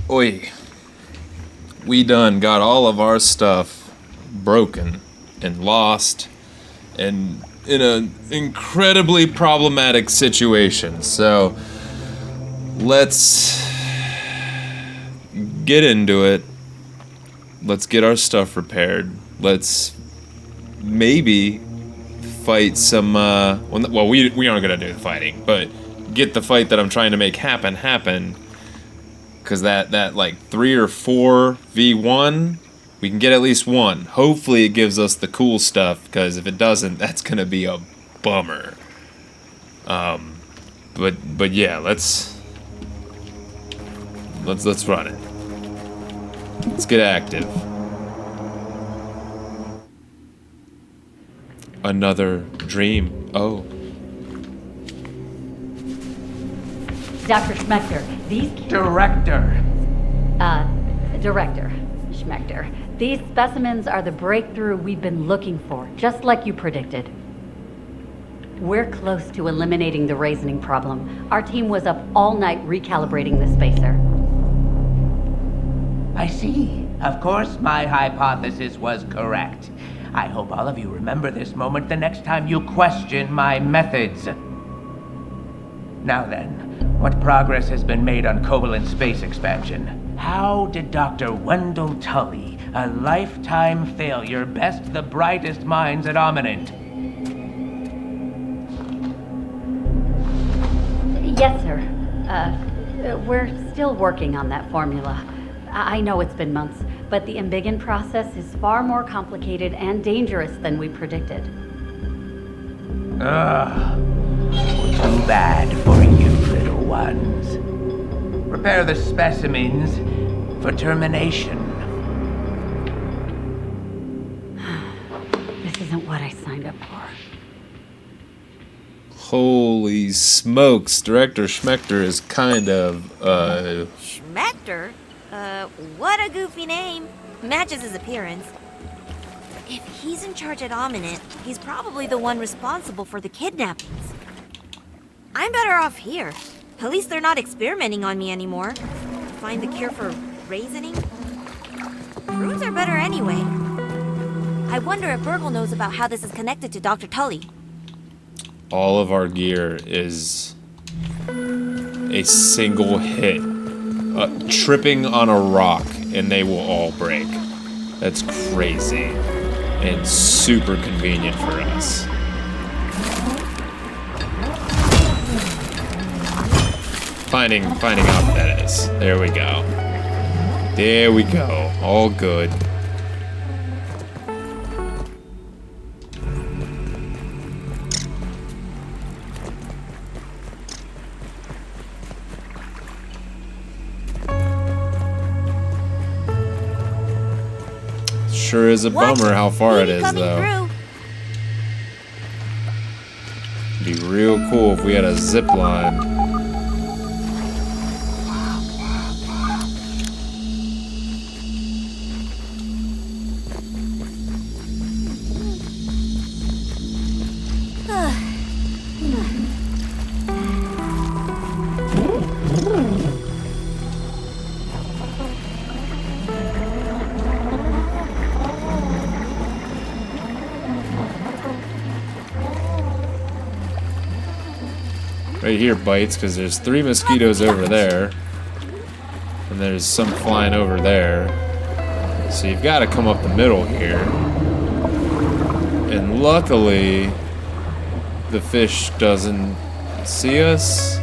Oi. We done got all of our stuff broken and lost and in an incredibly problematic situation. So let's get into it. Let's get our stuff repaired. Let's maybe fight some well, we aren't gonna do the fighting, but get the fight that I'm trying to make happen. Because that like 3 or 4 v1, we can get at least one. Hopefully it gives us the cool stuff, because if it doesn't, that's gonna be a bummer. But yeah, let's run it. Let's get active. Another dream. Oh. Dr. Schmechter, these... Director Schmechter. These specimens are the breakthrough we've been looking for, just like you predicted. We're close to eliminating the raisoning problem. Our team was up all night recalibrating the spacer. I see. Of course, my hypothesis was correct. I hope all of you remember this moment the next time you question my methods. Now then, what progress has been made on covalent space expansion? How did Dr. Wendell Tully, a lifetime failure, best the brightest minds at Ominent? Yes, sir. We're still working on that formula. I know it's been months, but the Embiggen process is far more complicated and dangerous than we predicted. Ugh. Too bad for you, little ones. Prepare the specimens for termination. This isn't what I signed up for. Holy smokes, Director Schmechter is kind of, Schmechter? What a goofy name. Matches his appearance. If he's in charge at Ominent, he's probably the one responsible for the kidnappings. I'm better off here. At least they're not experimenting on me anymore. Find the cure for raisoning? Runes are better anyway. I wonder if Burgle knows about how this is connected to Dr. Tully. all of our gear is a single hit. Tripping on a rock and they will all break. That's crazy and super convenient for us. Finding out what that is. There we go. There we go. All good. Sure is a bummer how far it is, though. It'd be real cool if we had a zip line. Right here bites, because there's 3 mosquitoes over there. And there's some flying over there. So you've got to come up the middle here. And luckily, the fish doesn't see us.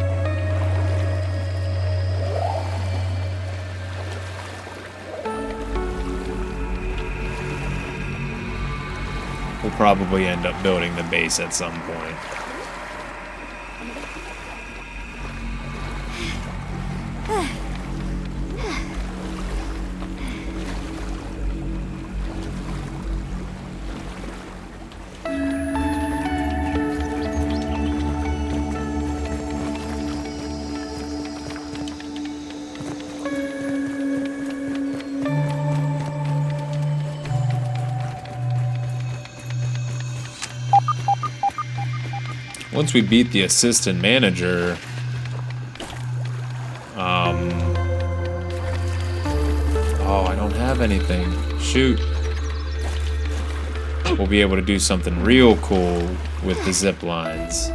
We'll probably end up building the base at some point. Once we beat the assistant manager, Oh, I don't have anything. Shoot. We'll be able to do something real cool with the zip lines.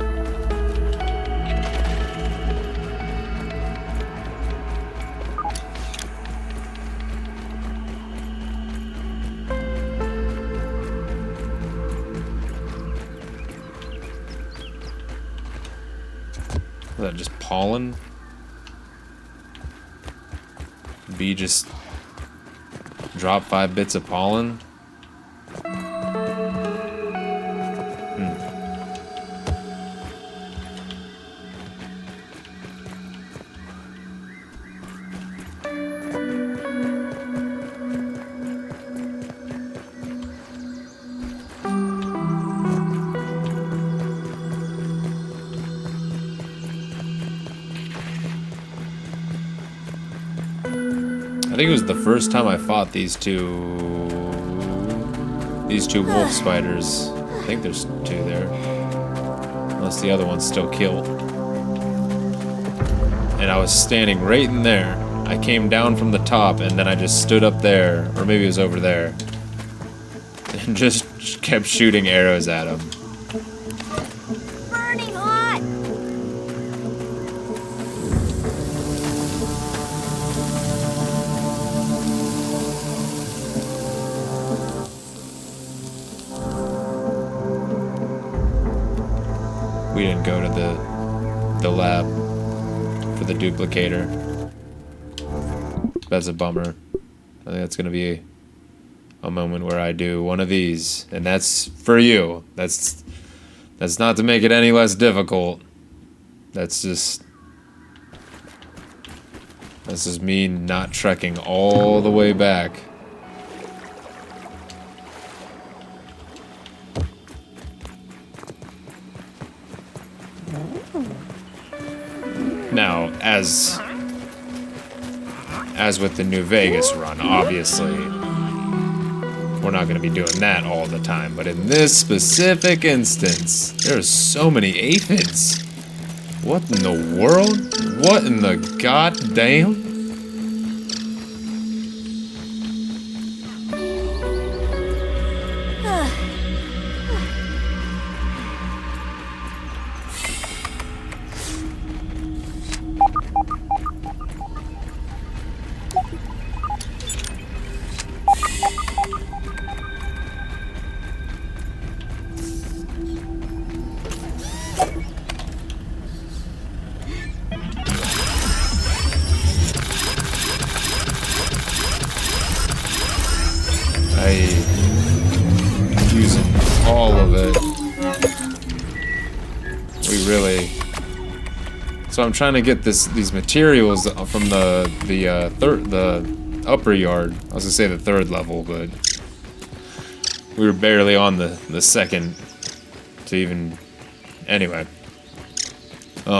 Is that just pollen? Bee just drop 5 bits of pollen? I think it was the first time I fought these two wolf spiders. I think there's 2 there. Unless the other one's still killed. And I was standing right in there. I came down from the top and then I just stood up there, or maybe it was over there, and just kept shooting arrows at him. Burning hot! We didn't go to the lab for the duplicator. That's a bummer. I think that's gonna be a moment where I do one of these, and that's for you. That's not to make it any less difficult. That's just me not trekking all the way back. Now, as with the New Vegas run, obviously, we're not going to be doing that all the time. But in this specific instance, there's so many aphids. What in the world? What in the goddamn? Using all of it. We really. So I'm trying to get these materials from the upper yard. I was gonna say the 3rd level, but we were barely on the 2nd to even. Anyway, we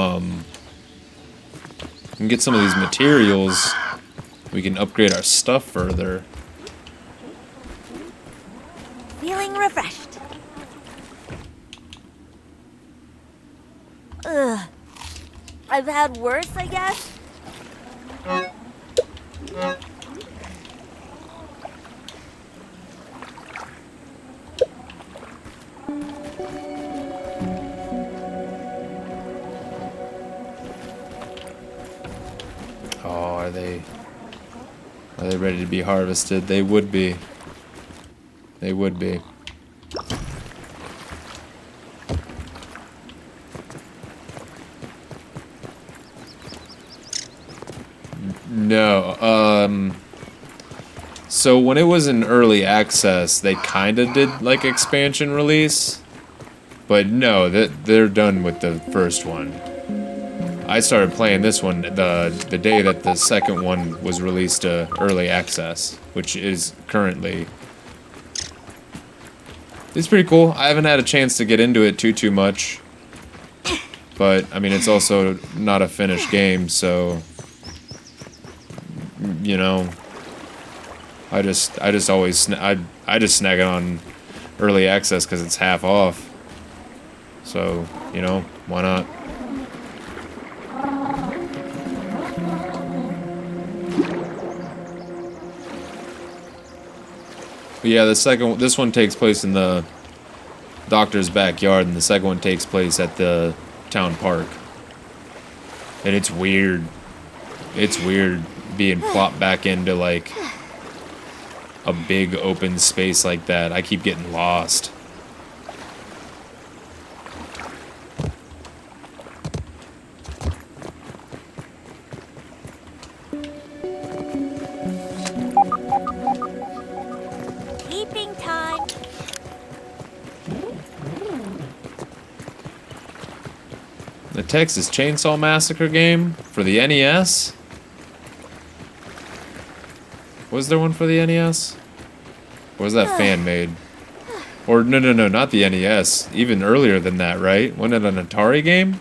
can get some of these materials. We can upgrade our stuff further. Feeling refreshed. Ugh. I've had worse, I guess. Oh, are they ready to be harvested? They would be. They would be. No, so when it was in early access, they kind of did like expansion release, but no, they're done with the first one. I started playing this one the day that the second one was released to early access, which is currently. It's pretty cool. I haven't had a chance to get into it too much, but I mean it's also not a finished game, so you know, I just always I just snag it on early access because it's half off. So you know, why not? But yeah, this one takes place in the doctor's backyard, and the second one takes place at the town park. And it's weird. It's weird being plopped back into, like, a big open space like that. I keep getting lost. Sleeping time. The Texas Chainsaw Massacre game for the NES? Was there one for the NES? Or was that fan-made? Or, no, not the NES. Even earlier than that, right? Wasn't it an Atari game?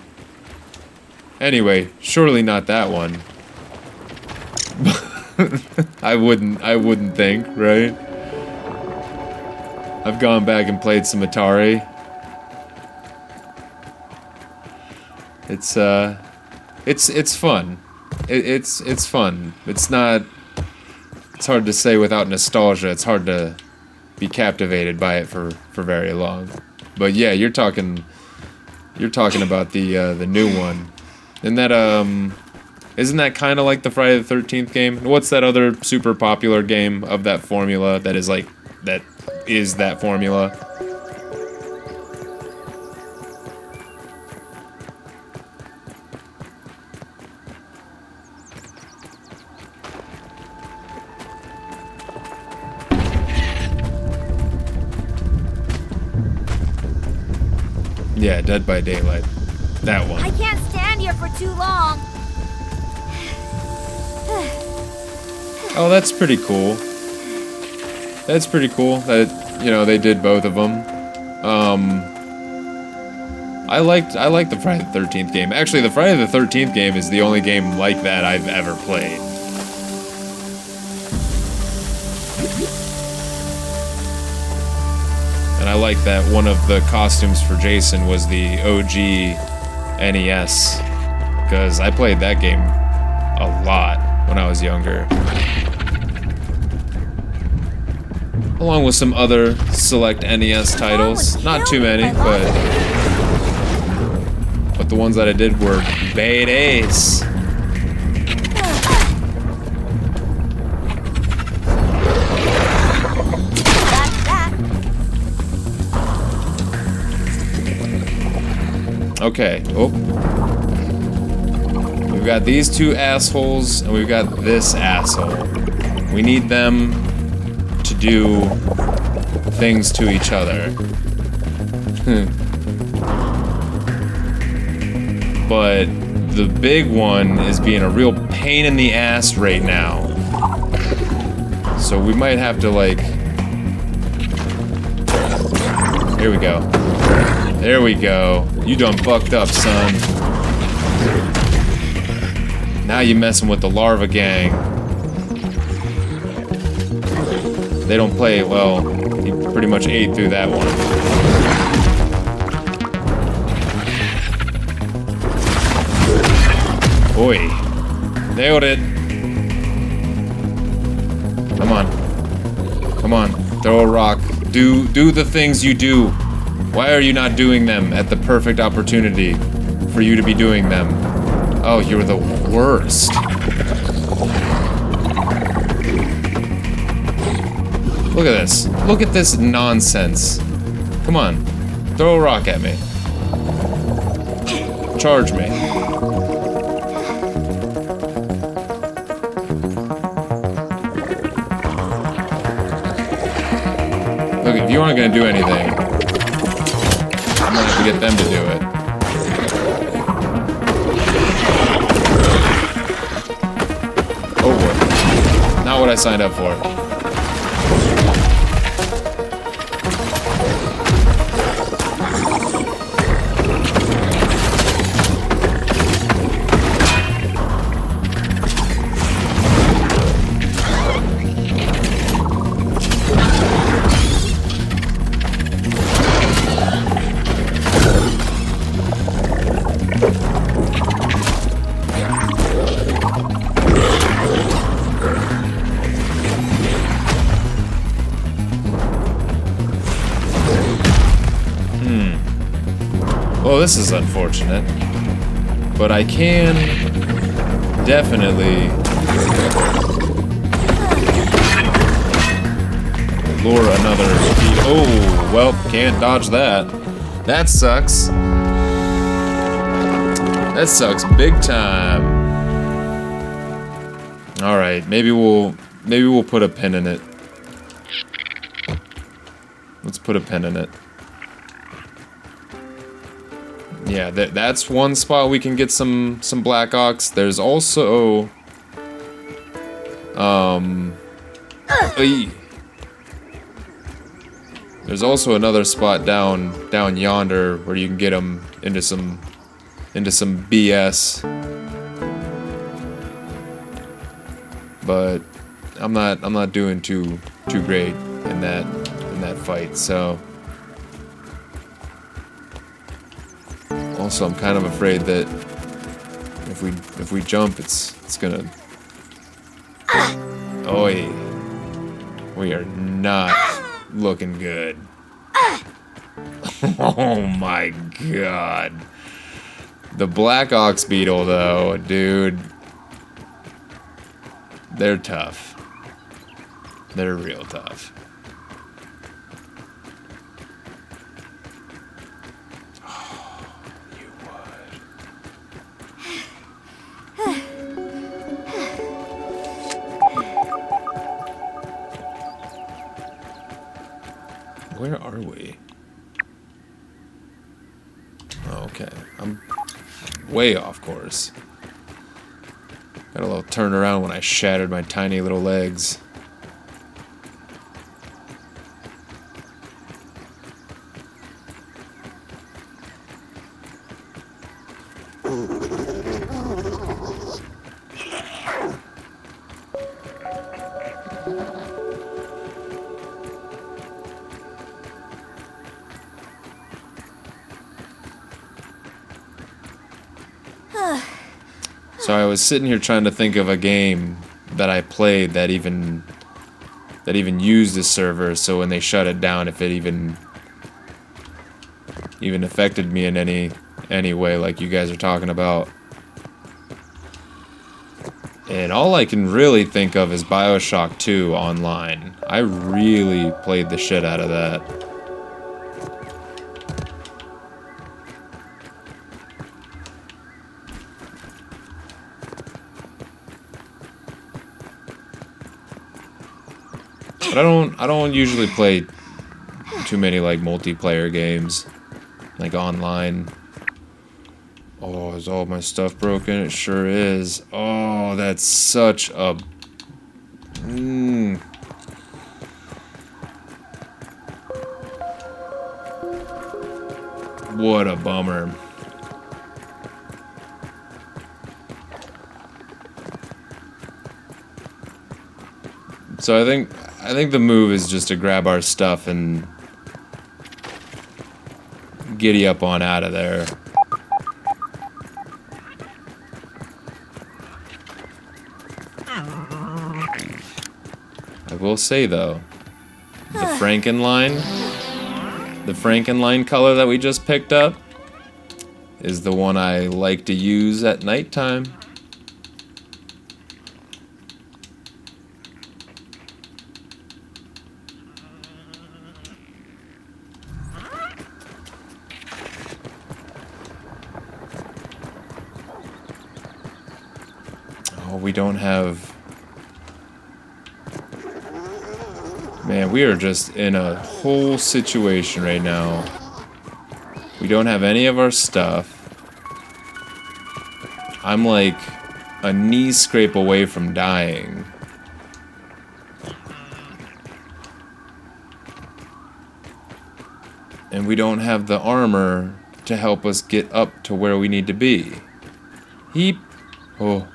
Anyway, surely not that one. I wouldn't think, right? I've gone back and played some Atari. It's fun. It's fun. It's not. It's hard to say without nostalgia. It's hard to be captivated by it for very long. But yeah, you're talking about the new one. And that isn't that kind of like the Friday the 13th game? What's that other super popular game of that formula that is like that formula? Yeah, Dead by Daylight. That one. I can't stand here for too long. Oh, that's pretty cool. That's pretty cool that, you know, they did both of them. I liked the Friday the 13th game. Actually, the Friday the 13th game is the only game like that I've ever played. And I like that one of the costumes for Jason was the OG NES, because I played that game a lot when I was younger. Along with some other select NES titles. Not too many, but the ones that I did were badass. Okay. Oh. We've got these two assholes, and we've got this asshole. We need them to do things to each other. But the big one is being a real pain in the ass right now. So we might have to, like... Here we go. There we go. You done fucked up, son. Now you messing with the larva gang. They don't play it well. He pretty much ate through that one. Oi. Nailed it. Come on. Come on. Throw a rock. Do the things you do. Why are you not doing them at the perfect opportunity for you to be doing them? Oh, you're the worst. Look at this. Look at this nonsense. Come on. Throw a rock at me. Charge me. Look, if you aren't gonna do anything, I'm gonna have to get them to do it. Oh boy. Not what I signed up for. Oh, this is unfortunate. But I can definitely lure another speed. Oh, well, can't dodge that. That sucks. That sucks big time. All right, maybe we'll put a pin in it. Let's put a pin in it. Yeah, that's one spot we can get some black ox. There's also there's also another spot down yonder where you can get them into some BS. But I'm not doing too great in that fight, so also I'm kind of afraid that if we jump it's gonna Oi. We are not looking good. Oh my god. The black ox beetle though, dude. They're tough. They're real tough. Oh, you would. Where are we? Oh, okay. I'm way off course. Got a little turn around when I shattered my tiny little legs. So I was sitting here trying to think of a game that I played that even used this server, so when they shut it down, if it even affected me in any way like you guys are talking about. And all I can really think of is BioShock 2 online. I really played the shit out of that. But I don't usually play too many like multiplayer games, like online. Oh, is all my stuff broken? It sure is. Oh, that's such a what a bummer. So I think the move is just to grab our stuff and giddy up on out of there. I will say though, the Frankenline color that we just picked up is the one I like to use at nighttime. We don't have... Man, we are just in a whole situation right now. We don't have any of our stuff. I'm like a knee scrape away from dying. And we don't have the armor to help us get up to where we need to be. Heap. Oh.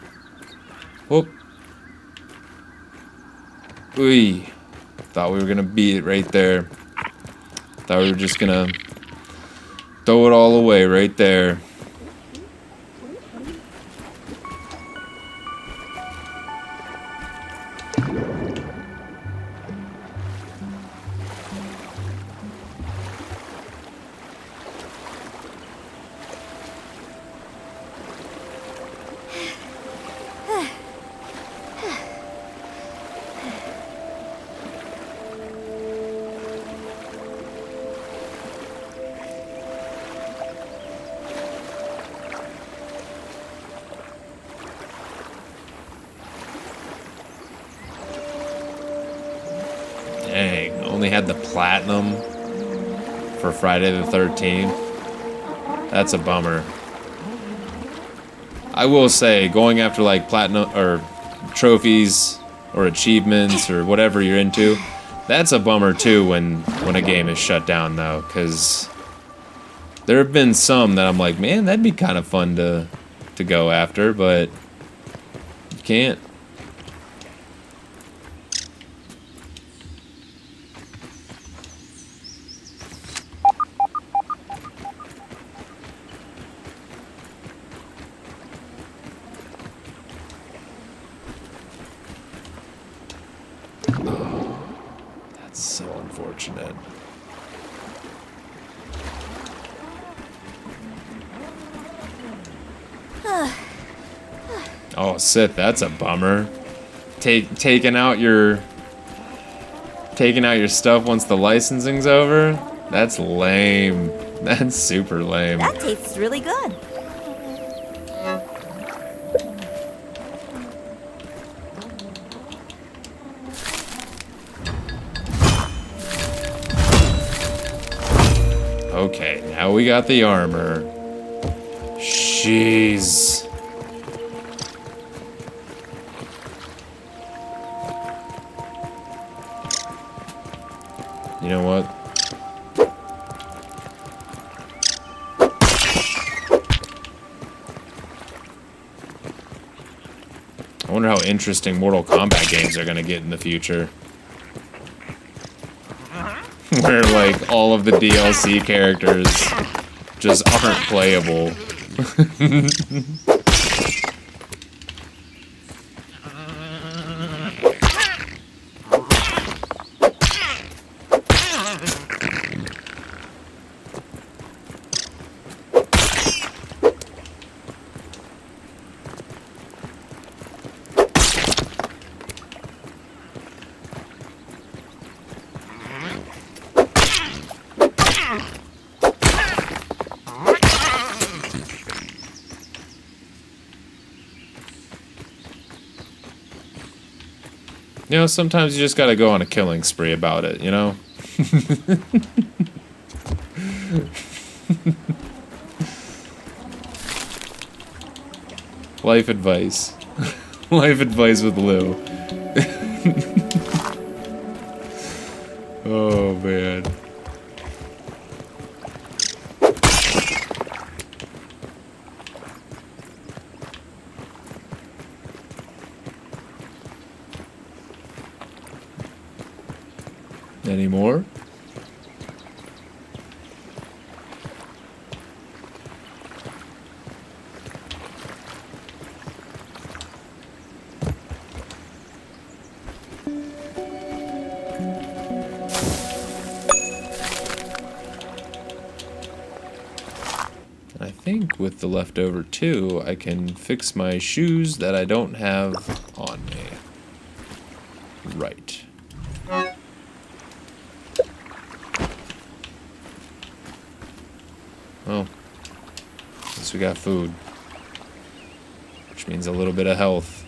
Whoop. Ooh. Thought we were gonna beat it right there. Thought we were just gonna throw it all away right there. only had the platinum for Friday the 13th. That's a bummer. I will say, going after like platinum or trophies or achievements or whatever you're into, that's a bummer too when a game is shut down though, because there have been some that I'm like, man, that'd be kind of fun to go after, but you can't. That's so unfortunate. Oh, Sith, that's a bummer. Taking out your stuff once the licensing's over? That's lame. That's super lame. That tastes really good. Okay, now we got the armor. Jeez. You know what? I wonder how interesting Mortal Kombat games are gonna get in the future. Where, like, all of the DLC characters just aren't playable. You know, sometimes you just gotta go on a killing spree about it, you know? Life advice. Life advice with Lou. Oh, man. Any more? I think with the leftover 2, I can fix my shoes that I don't have on me. Right. Oh, at least we got food, which means a little bit of health.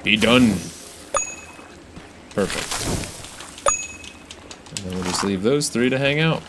Be done. Perfect. And then we'll just leave those 3 to hang out.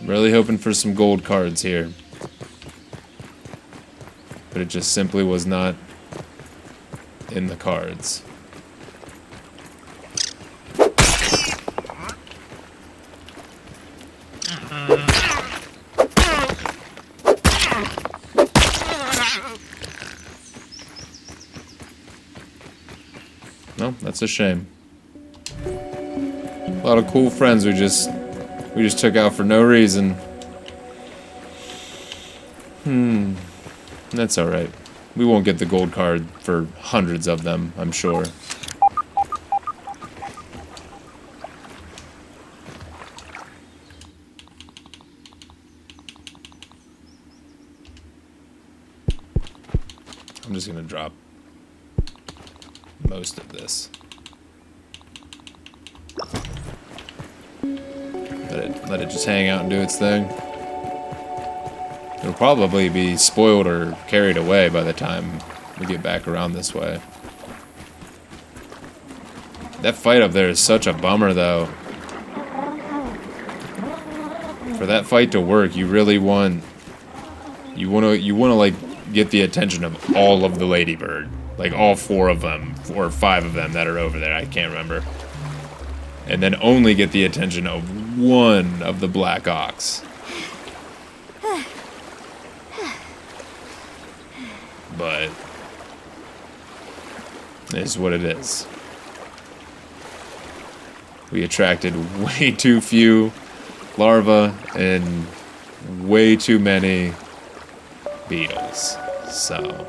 Really hoping for some gold cards here. But it just simply was not in the cards. No, that's a shame. A lot of cool friends we just took out for no reason. That's alright. We won't get the gold card for hundreds of them, I'm sure. I'm just gonna drop most of this. Let it just hang out and do its thing. It'll probably be spoiled or carried away by the time we get back around this way. That fight up there is such a bummer, though. For that fight to work, you really want... You wanna like get the attention of all of the ladybird, like all 4 of them or 5 of them that are over there. I can't remember. And then only get the attention of 1 of the black ox. But it is what it is. We attracted way too few larvae and way too many beetles. So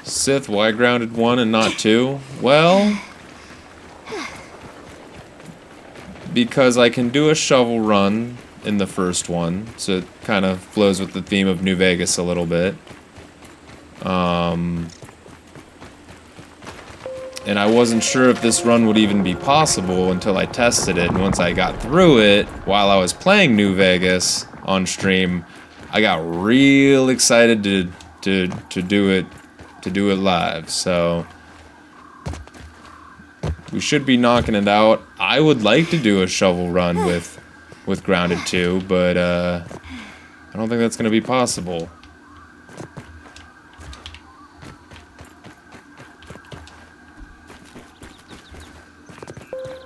Sith, why grounded 1 and not 2? Well, because I can do a shovel run in the first one, so it kind of flows with the theme of New Vegas a little bit. And I wasn't sure if this run would even be possible until I tested it, and once I got through it, while I was playing New Vegas on stream, I got real excited to do it live, so we should be knocking it out. I would like to do a shovel run with Grounded 2, but I don't think that's gonna be possible.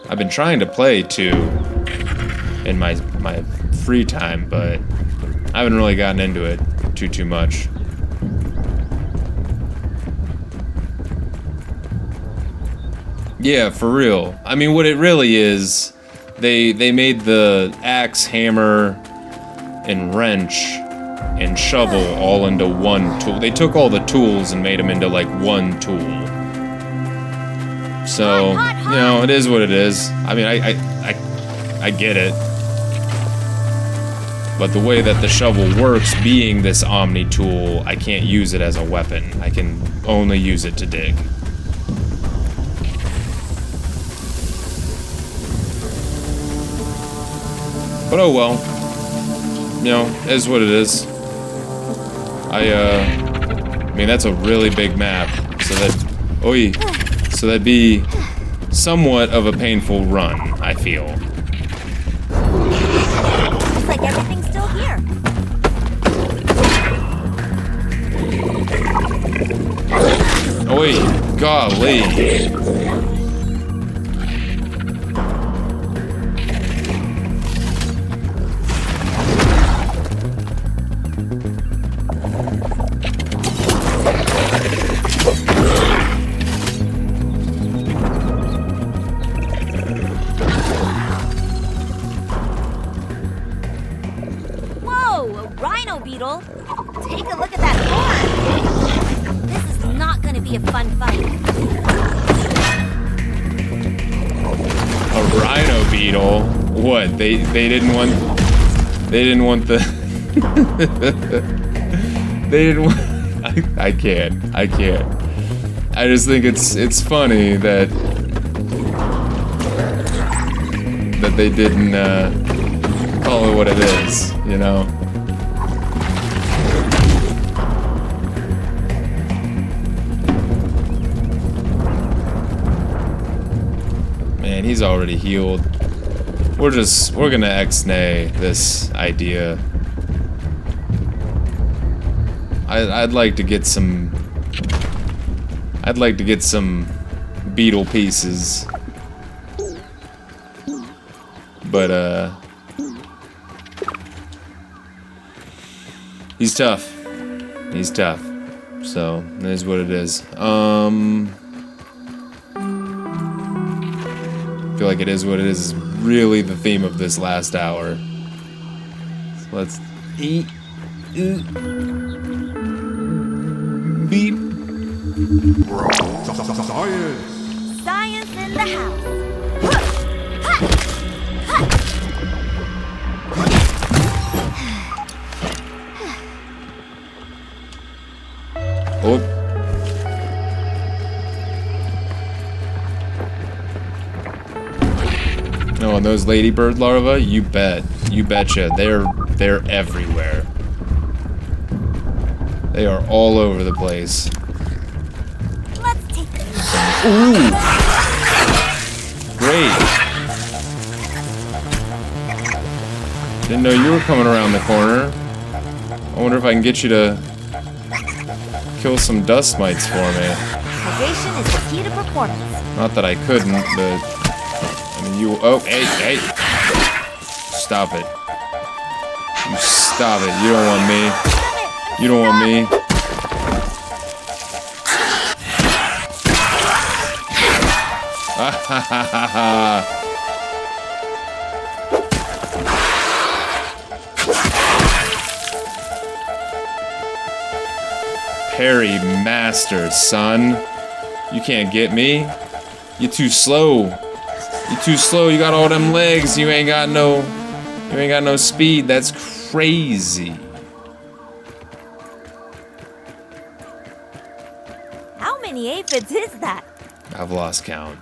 I've been trying to play 2 in my free time, but I haven't really gotten into it too much. Yeah, for real. I mean, what it really is, they made the axe, hammer, and wrench and shovel all into one tool. They took all the tools and made them into like one tool. So, you know, it is what it is. I mean, I get it. But the way that the shovel works, being this Omni tool, I can't use it as a weapon. I can only use it to dig. But oh well. You know, it is what it is. I mean, that's a really big map, so that'd be somewhat of a painful run, I feel. Looks like everything's still here. Oi, golly. Beetle. Take a look at that horn. This is not going to be a fun fight. A rhino beetle? What? They didn't want the they didn't want I can't. I just think it's funny that they didn't call it what it is, you know? Man, he's already healed. We're gonna ex-nay this idea. I'd like to get some beetle pieces. But he's tough. He's tough. So, that is what it is. feel like it is what it is really the theme of this last hour. So let's eat. Beep. Science in the house. Oh. Oh, and those ladybird larvae, you betcha, they're everywhere. They are all over the place. Let's take these. Ooh! Great. Didn't know you were coming around the corner. I wonder if I can get you to kill some dust mites for me. Hydration is the key to performance. Not that I couldn't, but I mean you. Oh, hey! Stop it! You stop it! You don't want me. You don't want me. Ha ha ha ha ha! Parry master, son. You can't get me. You're too slow. You're too slow. You got all them legs. You ain't got no speed. That's crazy. How many aphids is that? I've lost count.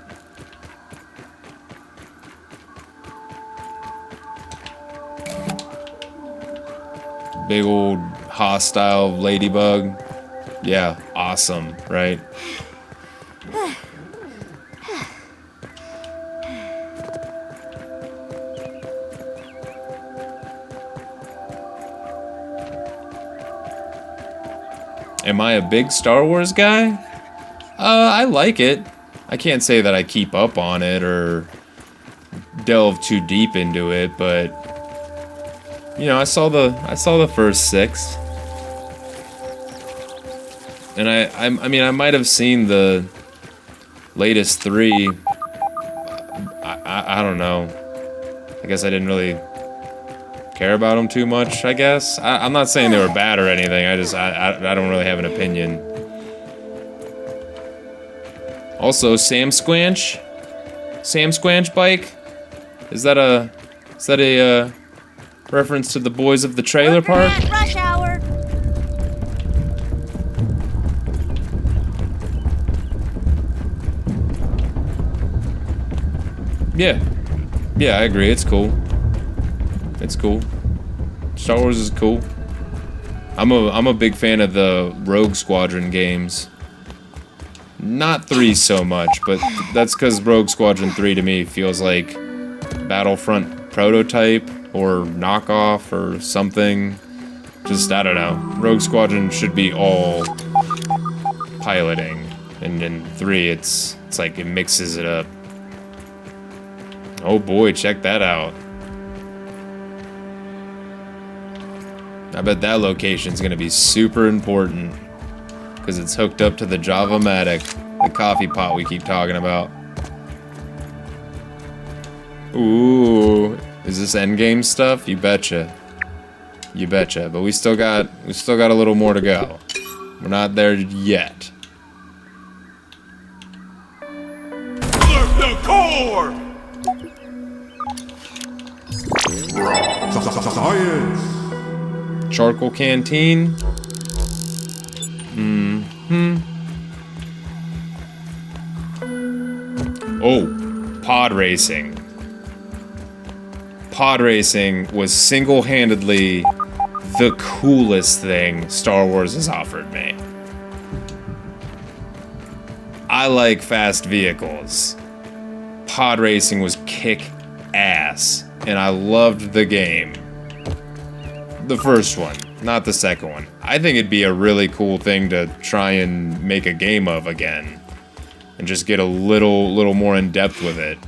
Big old hostile ladybug. Yeah, awesome, right? Am I a big Star Wars guy? I like it. I can't say that I keep up on it or delve too deep into it, but you know, I saw the first 6. And I mean, I might have seen the latest 3. I don't know. I guess I didn't really care about them too much, I guess. I'm not saying they were bad or anything. I don't really have an opinion. Also, Sam Squanch bike? Is that a reference to the boys of the trailer park? Rush hour. Yeah, I agree. It's cool. It's cool. Star Wars is cool. I'm a big fan of the Rogue Squadron games. Not 3 so much, but that's because Rogue Squadron 3 to me feels like Battlefront prototype or knockoff or something. Just, I don't know. Rogue Squadron should be all piloting. And in 3, it's like it mixes it up. Oh boy, check that out. I bet that location's gonna be super important. Because it's hooked up to the Java-matic, the coffee pot we keep talking about. Ooh, is this endgame stuff? You betcha. You betcha. But we still got a little more to go. We're not there yet. Alert the core! Science! Charcoal canteen. Oh, pod racing. Pod racing was single-handedly the coolest thing Star Wars has offered me. I like fast vehicles. Pod racing was kick-ass, and I loved the game. The first one, not the second one. I think it'd be a really cool thing to try and make a game of again. And just get a little more in depth with it.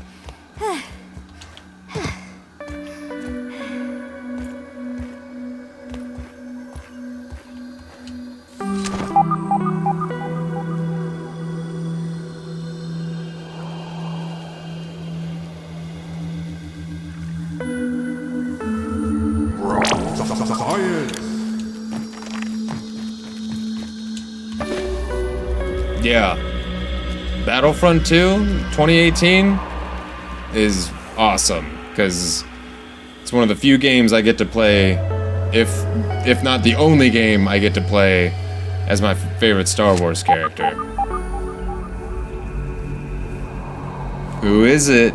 Yeah. Battlefront 2, 2018 is awesome because it's one of the few games I get to play, if not the only game I get to play as my favorite Star Wars character. Who is it?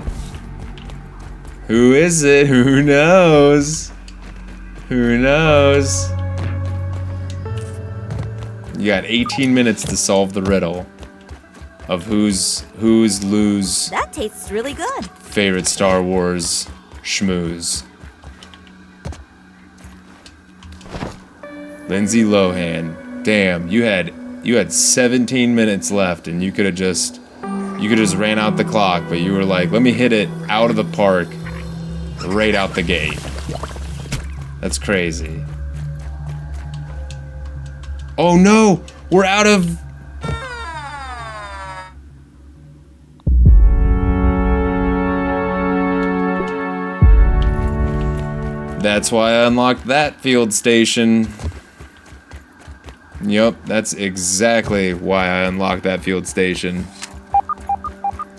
Who is it? Who knows? Who knows? You got 18 minutes to solve the riddle of who's Lou's That tastes really good. favorite Star Wars schmooze. Lindsay Lohan. Damn, you had 17 minutes left and you could have just ran out the clock, but you were like, let me hit it out of the park right out the gate. That's crazy. Oh no! We're out of... That's why I unlocked that field station. Yup, that's exactly why I unlocked that field station.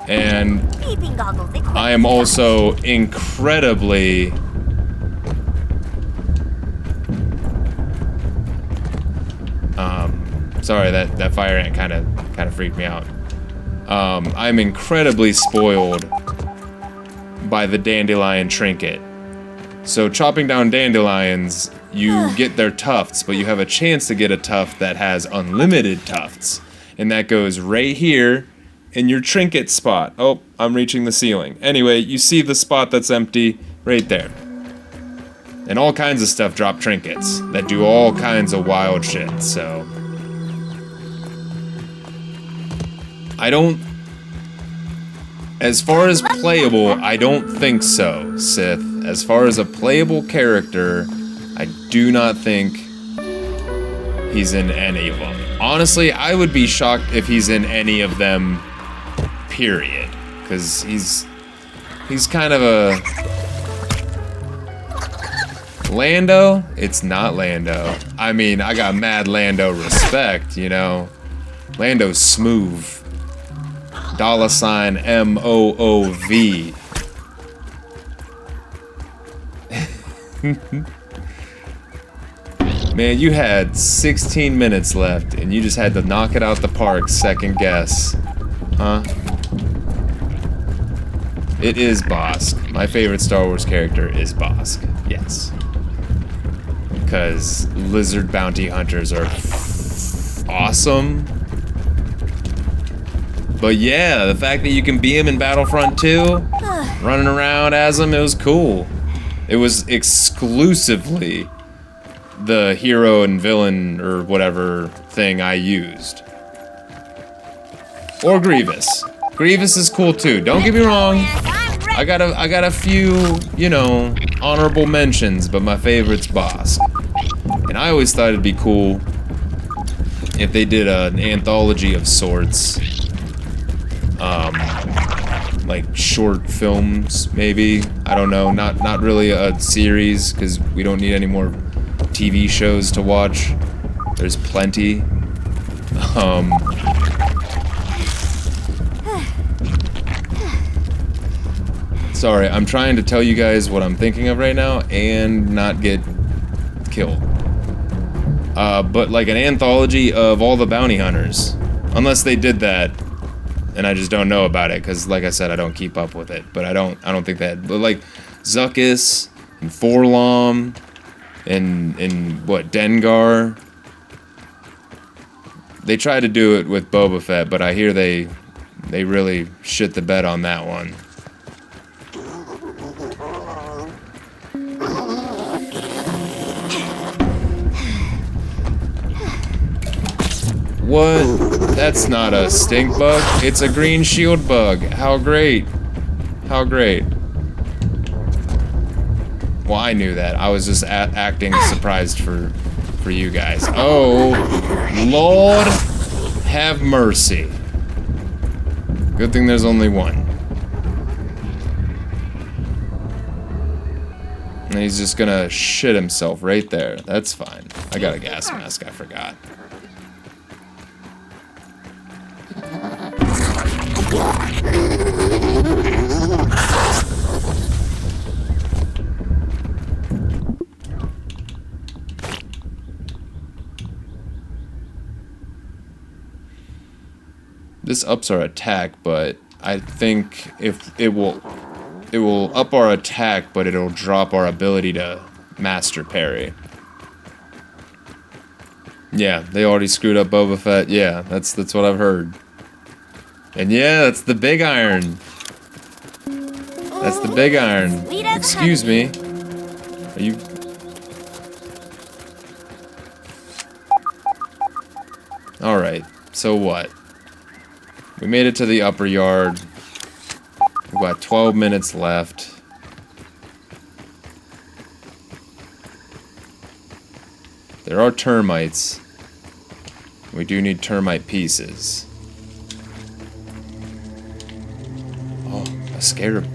And Peeping goggles equipped. I am also incredibly... sorry, that fire ant kind of freaked me out. I'm incredibly spoiled by the dandelion trinket. So chopping down dandelions, you get their tufts, but you have a chance to get a tuft that has unlimited tufts. And that goes right here in your trinket spot. Oh, I'm reaching the ceiling. Anyway, you see the spot that's empty right there. And all kinds of stuff drop trinkets that do all kinds of wild shit, so... I don't... As far as playable, I don't think so, Sith. As far as a playable character, I do not think he's in any of them. Honestly, I would be shocked if he's in any of them, period. Because he's kind of a... Lando? It's not Lando. I mean, I got mad Lando respect, you know? Lando's smooth. $ MOOV. Man, you had 16 minutes left, and you just had to knock it out the park, second guess. Huh? It is Bosk. My favorite Star Wars character is Bosk. Yes. Because lizard bounty hunters are awesome. But yeah, the fact that you can be him in Battlefront 2, running around as him, it was cool. It was exclusively the hero and villain or whatever thing I used. Or Grievous. Grievous is cool too. Don't get me wrong. I got a few, you know, honorable mentions, but my favorite's Bosk. And I always thought it'd be cool if they did an anthology of sorts. Like short films, maybe. I don't know. Not really a series, because we don't need any more TV shows to watch. There's plenty. Sorry, I'm trying to tell you guys what I'm thinking of right now and not get killed. But like an anthology of all the bounty hunters. Unless they did that, and I just don't know about it, because like I said, I don't keep up with it. But I don't think that. But like Zuckuss and Forlom and what, Dengar. They tried to do it with Boba Fett, but I hear they really shit the bed on that one. What? That's not a stink bug. It's a green shield bug. How great. How great. Well, I knew that. I was just acting surprised for you guys. Oh, Lord have mercy. Good thing there's only one. And he's just gonna shit himself right there. That's fine. I got a gas mask, I forgot. This ups our attack, but I think if it will up our attack, but it'll drop our ability to master parry. Yeah, they already screwed up Boba Fett. Yeah, that's what I've heard. And yeah, that's the big iron. That's the big iron. Sweet as Excuse me. Are you? All right. So what? We made it to the upper yard. We've got 12 minutes left. There are termites. We do need termite pieces. Oh, a scarab.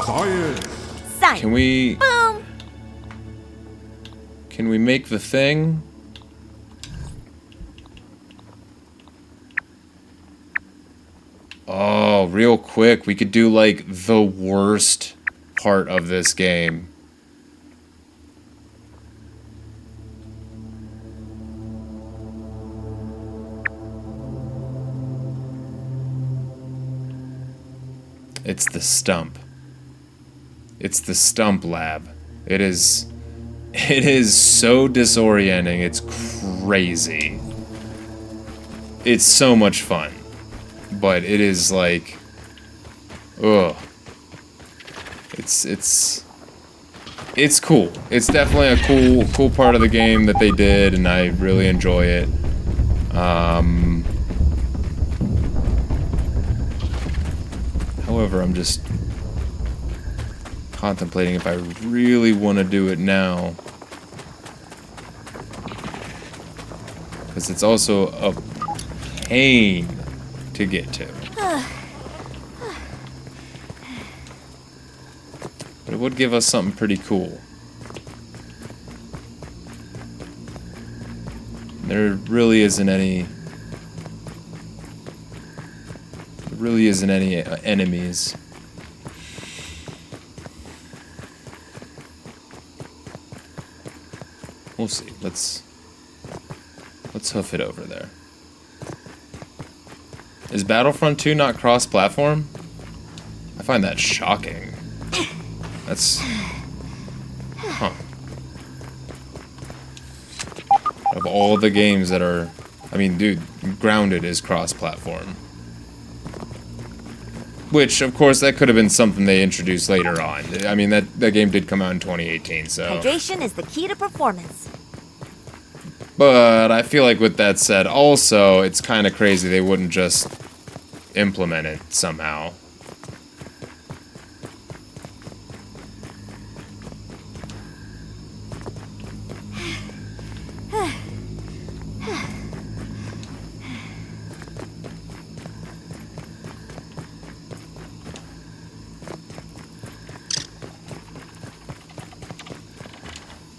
Science. Science. Can we Boom. make the thing? Oh, real quick, we could do like the worst part of this game. It's the stump. It's the stump lab. It is so disorienting. It's crazy. It's so much fun. But it is like, ugh. It's cool. It's definitely a cool part of the game that they did, and I really enjoy it. However, I'm just contemplating if I really want to do it now, because it's also a pain to get to. But it would give us something pretty cool. There really isn't any enemies. We'll see. Let's hoof it over there. Is Battlefront 2 not cross-platform? I find that shocking. That's... Huh. Of all the games that are... I mean, dude, Grounded is cross-platform. Which, of course, that could have been something they introduced later on. I mean, that game did come out in 2018, so... Hydration is the key to performance. But I feel like with that said, also, it's kind of crazy they wouldn't just implement it somehow.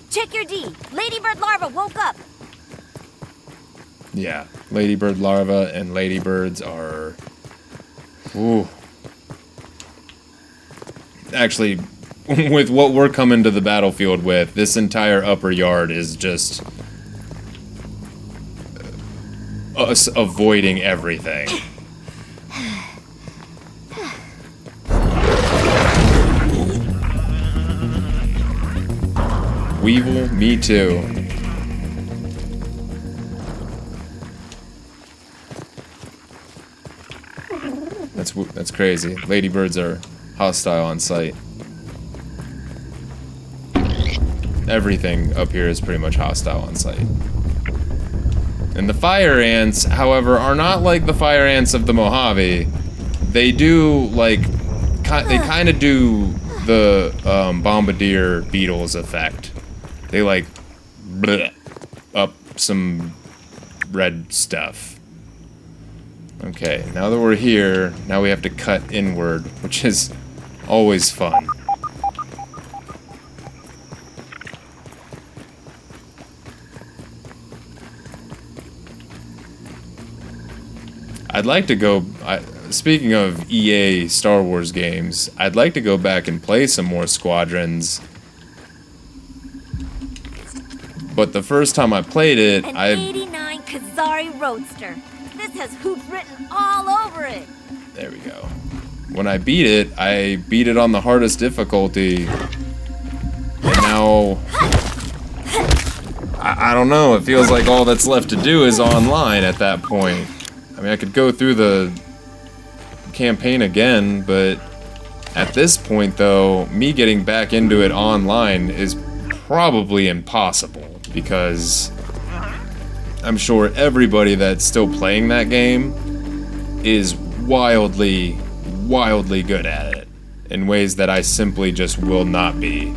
Check your D. Ladybird larva woke up. Yeah, ladybird larvae and ladybirds are... Ooh. Actually, with what we're coming to the battlefield with, this entire upper yard is just... us avoiding everything. Weevil, me too. That's crazy. Ladybirds are hostile on sight. Everything up here is pretty much hostile on sight. And the fire ants, however, are not like the fire ants of the Mojave. They do, like, they kind of do the bombardier beetles effect. They, like, bleh, up some red stuff. Okay, now that we're here, now we have to cut inward, which is always fun. I'd like to go... speaking of EA Star Wars games, I'd like to go back and play some more Squadrons. But the first time I played it, An 89 Kazari Roadster. This has hoops written all over it. There we go. When I beat it on the hardest difficulty. And now... I don't know, it feels like all that's left to do is online at that point. I mean, I could go through the campaign again, but at this point, though, me getting back into it online is probably impossible, because I'm sure everybody that's still playing that game is wildly, wildly good at it, in ways that I simply just will not be.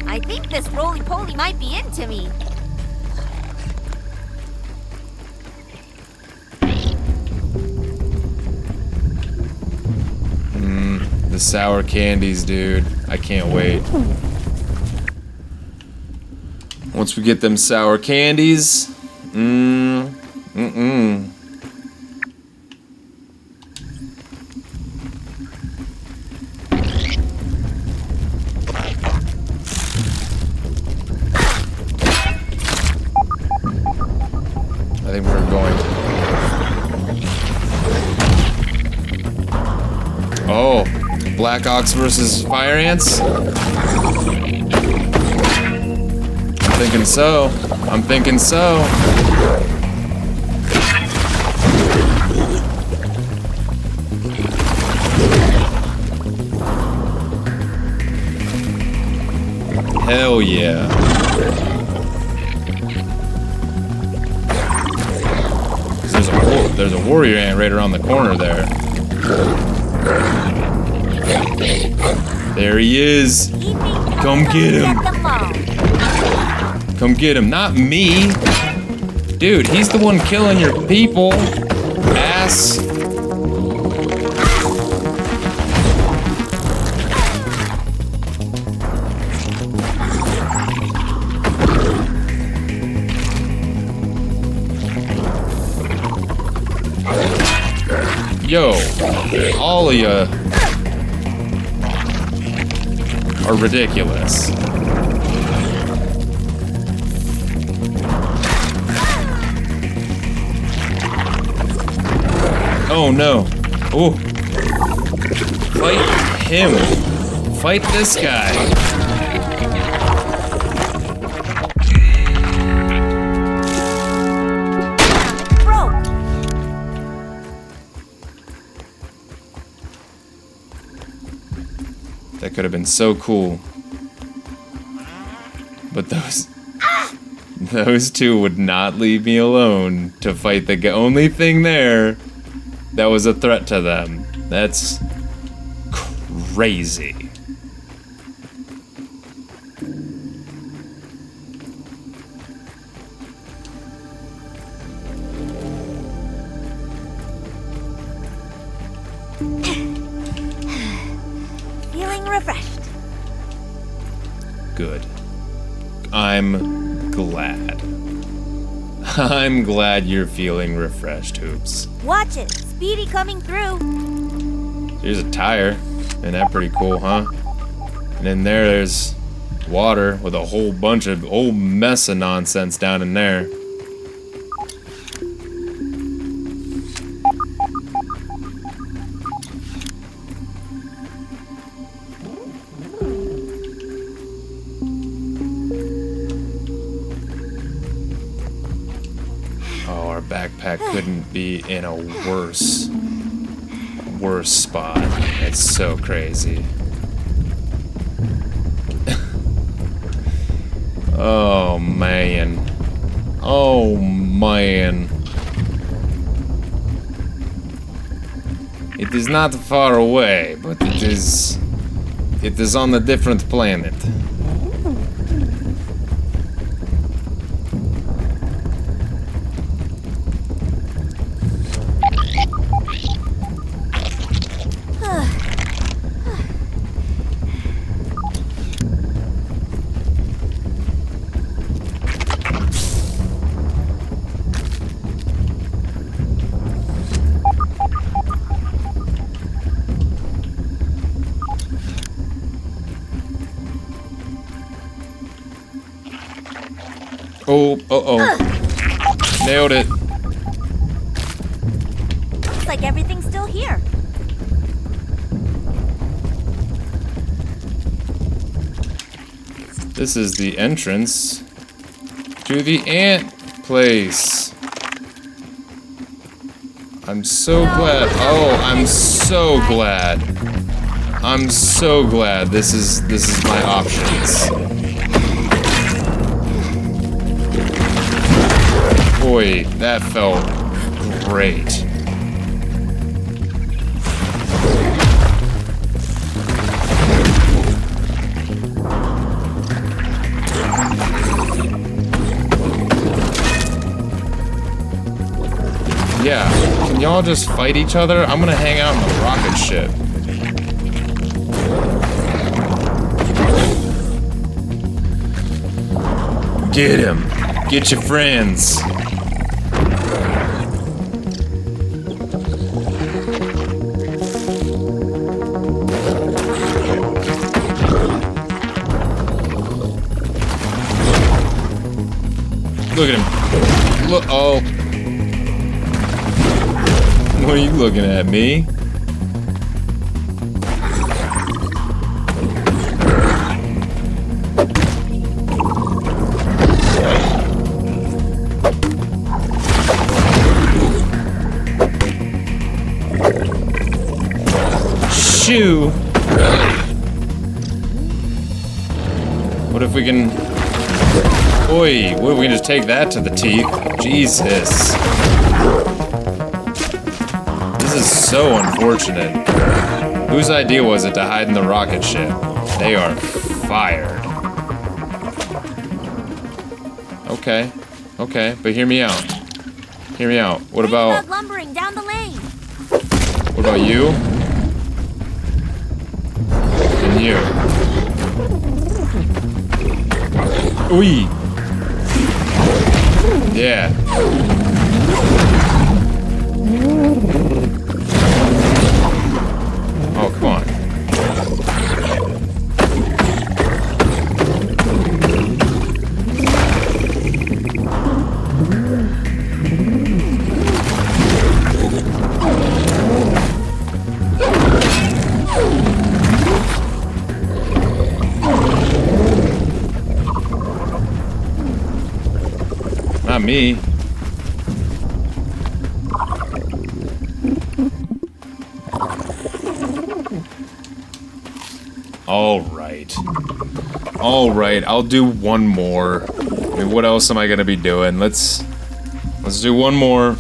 I think this roly-poly might be into me. The sour candies, dude. I can't wait. Once we get them sour candies, I think we're going. Oh, Black Ox versus Fire Ants? I'm thinking so. I'm thinking so. Hell yeah. There's a warrior ant right around the corner there. There he is. Come get him. Come get him. Not me. Dude, he's the one killing your people. Ass. Yo, all of you are ridiculous. Oh no. Oh. Fight him. Fight this guy. That could have been so cool. But those two would not leave me alone to fight the only thing there that was a threat to them. That's crazy. Feeling refreshed. Good. I'm glad. I'm glad you're feeling refreshed, Hoops. Watch it. Speedy coming through. Here's a tire. Isn't that pretty cool, huh? And then there's water with a whole mess of nonsense down in there. Oh, our backpack couldn't be in a worse spot. It's so crazy. Oh man. Oh man. It is not far away, but it is on a different planet. Oh, uh-oh. Nailed it. Looks like everything's still here. This is the entrance to the ant place. I'm so glad. Oh, I'm so glad. I'm so glad this is my options. Boy, that felt great. Yeah, can y'all just fight each other? I'm gonna hang out in the rocket ship. Get him. Get your friends. Look at him. Look. Oh. What are you looking at, me? Shoo! What if we can... Oi, what if we can just take that to the teeth? Jesus. This is so unfortunate. Whose idea was it to hide in the rocket ship? They are fired. Okay, okay, but hear me out. Hear me out. What about... Ladybug lumbering down the lane. What about you? And you. Ooh. Yeah. Oh, come on. Not me. All right, I'll do one more. I mean, what else am I gonna be doing? Let's do one more.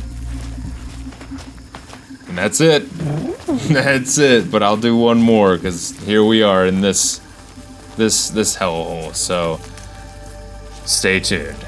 And that's it. That's it, but I'll do one more, because here we are in this hellhole, so stay tuned.